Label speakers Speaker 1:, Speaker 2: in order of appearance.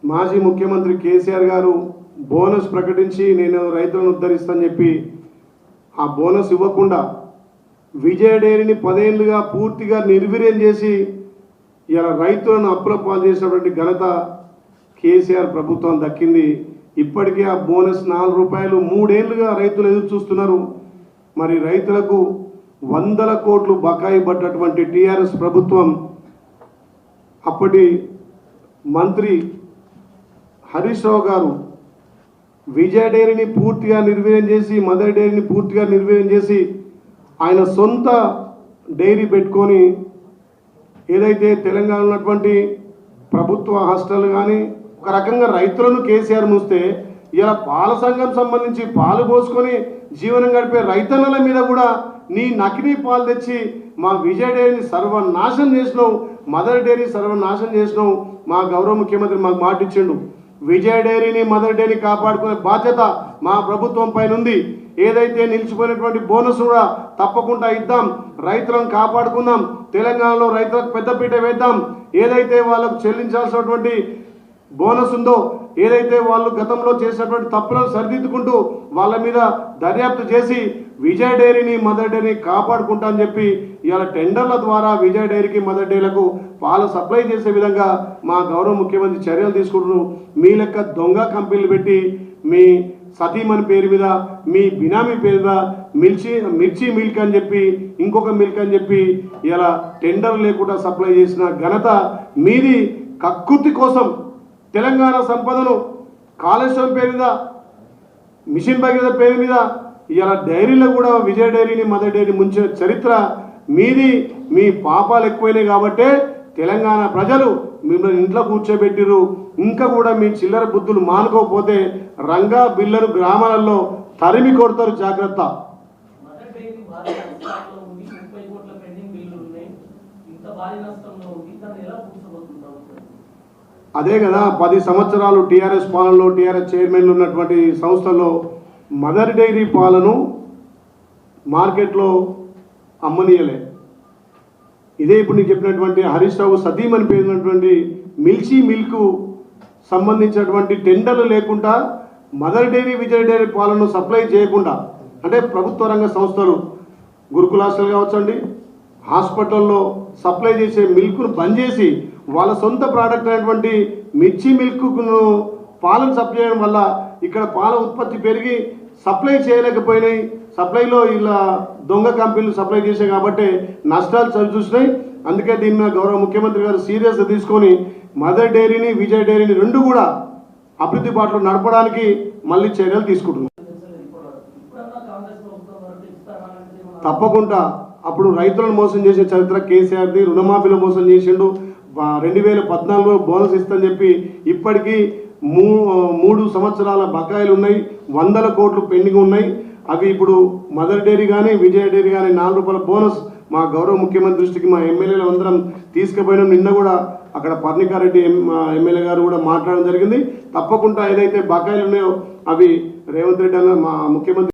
Speaker 1: మాజీ ముఖ్యమంత్రి కేసీఆర్ గారు బోనస్ ప్రకటించి నేను రైతులను ఉద్ధరిస్తానని చెప్పి ఆ బోనస్ ఇవ్వకుండా విజయ డైరీని 10 ఏళ్లుగా పూర్తిగా నిర్వీర్యం చేసి ఇలా రైతులను అప్పుల పాలు చేసినటువంటి ఘనత కేసీఆర్ ప్రభుత్వం దక్కింది. ఇప్పటికే ఆ బోనస్ 4 రూపాయలు 3 ఏళ్లుగా రైతులు ఎదురు చూస్తున్నారు. మరి రైతులకు 100 కోట్లు బకాయి పడ్డటువంటి టీఆర్ఎస్ ప్రభుత్వం అప్పటి మంత్రి హరీష్ రావు గారు విజయ డైరీని పూర్తిగా నిర్వీర్యం చేసి మదర్ డైరీని పూర్తిగా నిర్వీర్యం చేసి ఆయన సొంత డైరీ పెట్టుకొని ఏదైతే తెలంగాణలో ఉన్నటువంటి ప్రభుత్వ హాస్టల్ కానీ ఒక రకంగా రైతులను కేసీఆర్ మూస్తే ఇలా పాల సంఘం సంబంధించి పాలు పోసుకొని జీవనం గడిపే రైతన్నల మీద కూడా నీ నకిలీ పాలు తెచ్చి మా విజయ డైరీని సర్వనాశనం చేసినావు, మదర్ డైరీ సర్వనాశనం చేసినావు. మా గౌరవ ముఖ్యమంత్రి మాకు మాట ఇచ్చిండు, విజయ డైరీని మదర్ డైరీని కాపాడుకునే బాధ్యత మా ప్రభుత్వం పైన ఉంది. ఏదైతే నిలిచిపోయినటువంటి బోనస్ కూడా తప్పకుండా ఇద్దాం, రైతులను కాపాడుకుందాం, తెలంగాణలో రైతులకు పెద్దపీట వేద్దాం. ఏదైతే వాళ్ళకు చెల్లించాల్సినటువంటి బోనస్ ఉందో, ఏదైతే వాళ్ళు గతంలో చేసినటువంటి తప్పులను సరిదిద్దుకుంటూ వాళ్ళ మీద దర్యాప్తు చేసి విజయ డైరీని మదర్ డైరీని కాపాడుకుంటా అని చెప్పి ఇవాళ టెండర్ల ద్వారా విజయ డైరీకి మదర్ డైరీలకు పాలు సప్లై చేసే విధంగా మా గౌరవ ముఖ్యమంత్రి చర్యలు తీసుకుంటున్నారు. మీ లెక్క దొంగ కంపెనీలు పెట్టి మీ సతీమణి పేరు మీద మీ బినామీ పేరు మీద మిర్చి మిల్క్ అని చెప్పి ఇంకొక మిల్క్ అని చెప్పి ఇలా టెండర్ లేకుండా సప్లై చేసిన ఘనత మీది. కక్కుర్తి కోసం తెలంగాణ సంపదను కాళేశ్వరం పేరు మీద మిషన్ భగీరథ పేరు మీద ఇలా డైరీలో కూడా విజయ డైరీని మదర్ డైరీ ముంచిన చరిత్ర మీది. మీ పాపాలు ఎక్కువైనాయి కాబట్టే తెలంగాణ ప్రజలు మిమ్మల్ని ఇంట్లో కూర్చోబెట్టిరు. ఇంకా కూడా మీ చిల్లర బుద్ధులు మానుకోకపోతే రంగా బిల్లను గ్రామాలలో తరిమి కొడతారు, జాగ్రత్త. అదే కదా 10 సంవత్సరాలు టీఆర్ఎస్ పాలనలో టీఆర్ఎస్ చైర్మన్లు ఉన్నటువంటి సంస్థల్లో మదర్ డైరీ పాలను మార్కెట్లో అమ్మనీయలే. ఇదే ఇప్పుడు నీకు చెప్పినటువంటి హరీష్ రావు సతీమణి పేరున్నటువంటి మిల్చీ మిల్క్ సంబంధించినటువంటి టెండర్లు లేకుండా మదర్ డైరీ విజయ డైరీ పాలను సప్లై చేయకుండా, అంటే ప్రభుత్వ రంగ సంస్థలు గురుకుల హాస్టల్ కావచ్చండి, హాస్పిటల్లో సప్లై చేసే మిల్క్ను బంద్ చేసి వాళ్ళ సొంత ప్రోడక్ట్ అయినటువంటి మిర్చి మిల్క్ను పాలను సప్లై చేయడం వల్ల ఇక్కడ పాల ఉత్పత్తి పెరిగి సప్లై చేయలేకపోయినాయి. సప్లైలో ఇలా దొంగ కంపెనీలు సప్లై చేశాయి కాబట్టి నష్టాలు చవిచూసినాయి. అందుకే దీని మీద గౌరవ ముఖ్యమంత్రి గారు సీరియస్గా తీసుకొని మదర్ డైరీని విజయ డైరీని రెండు కూడా అభివృద్ధి బాటలో నడపడానికి మళ్ళీ చర్యలు తీసుకుంటున్నారు. తప్పకుండా అప్పుడు రైతులను మోసం చేసే చరిత్ర కేసీఆర్ది. రుణమాఫీలో మోసం చేసిండు. 2014లో బోనస్ ఇస్తని చెప్పి ఇప్పటికీ 3 సంవత్సరాల బకాయిలు ఉన్నాయి, 100 కోట్లు పెండింగ్ ఉన్నాయి. అవి ఇప్పుడు మదర్ డైరీ కానీ విజయ డైరీ కానీ 4 రూపాయల బోనస్ మా గౌరవ ముఖ్యమంత్రి దృష్టికి మా ఎమ్మెల్యేలు అందరం తీసుకుపోయినాం. నిన్న కూడా అక్కడ పర్ణికారెడ్డి ఎమ్మెల్యే గారు కూడా మాట్లాడడం జరిగింది. తప్పకుండా ఏదైతే బకాయిలు ఉన్నాయో అవి రేవంత్ రెడ్డి అన్న మా ముఖ్యమంత్రి